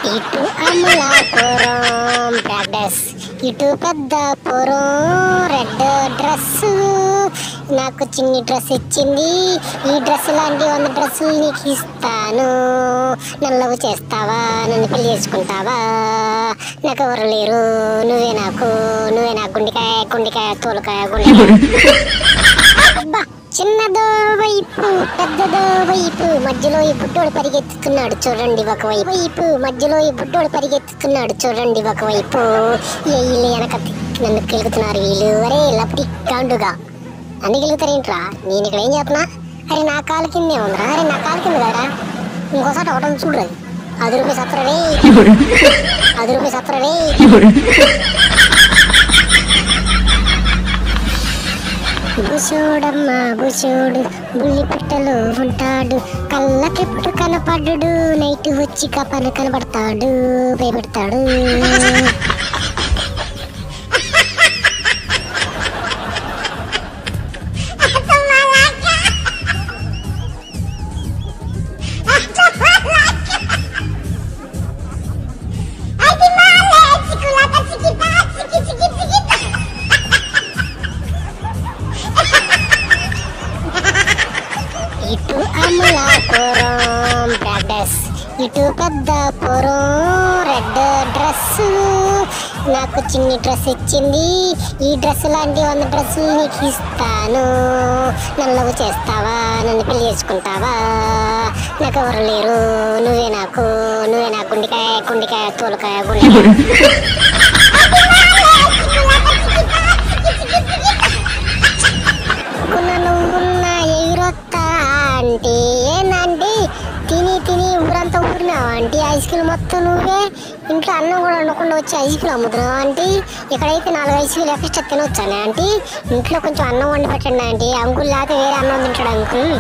ఇటు అమలాపురం ప్రాక్టీస్, ఇటు Peddapuram red dress. నాకు చిన్ని డ్రెస్ ఇచ్చింది, ఈ డ్రెస్ లాంటి 100 డ్రెస్సులు నీకు ఇస్తాను. నన్ను లవ్ చేస్తావా, నన్ను పెళ్లి చేసుకుంటావా? నాకు ఎవరు లేరు, నువ్వే నాకు గుండెకాయ గుండెకాయ తోలుకాయ గుండెకాయ. అబ్బా, చిన్నదో వైపు పెద్దదో వైపు, మధ్యలో ఈ బుడ్డోడు పరిగెత్తుతున్నాడు చూడండి ఒకవైపు, మధ్యలో ఈ బుడ్డోడు పరిగెత్తుతున్నాడు చూడండి ఒకవైపు. వీళ్ళు వెనక నన్ను కెలుగుతున్నారు వీళ్ళు. అరే లపటి కాండుగా నన్ను కెలుగుతారేంట్రా? నేను ఇక్కడ ఏం చేస్తున్నా? అరే నా కాలు కిందే ఉందిరా, అరే నా కాలు కింద కదరా. ఇంకోసారి ఒకటం చూడరు. ₹10 సత్రవే, ₹10 సత్రవే. బుసోడమ్మ బుసోడు బుల్లి పుట్టలో ఉంటాడు, కళ్ళకెప్పుడు కనపడ్డు, నైట్ వచ్చి కపన కనబడతాడు, భయపెడతాడు. ఇటు అమలాపురం ప్రాక్టీస్, ఇటు పెద్దాపురం రెడ్ డ్రెస్. నాకు చిన్ని డ్రెస్ ఇచ్చింది, ఈ డ్రెస్ లాంటి 100 డ్రెస్సులు నీకు ఇస్తాను. నన్ను లవ్ చేస్తావా, నన్ను పెళ్లి చేసుకుంటావా? నాకు ఎవరు లేరు, నువ్వే నాకు గుండెకాయ గుండెకాయ తోలుకాయ గుండెకాయ. అంటే ఏందంటే తిని ఊరంతా ఊరినావా అంటే? ఐస్ క్రీమ్ మొత్తం నువ్వే, ఇంట్లో అన్నం కూడా వండకుండా వచ్చి ఐస్ క్రీమ్ అమ్ముతున్నావు అంటే? ఇక్కడైతే 4 ఐస్ క్రీమ్ ఎక్స్ట్రా తినొచ్చానే అంటే? ఇంట్లో కొంచెం అన్నం వండి పెట్టండి అంటే. అంకుల్ లేకపోతే వేరే అన్నం తింటాడు అంకుల్.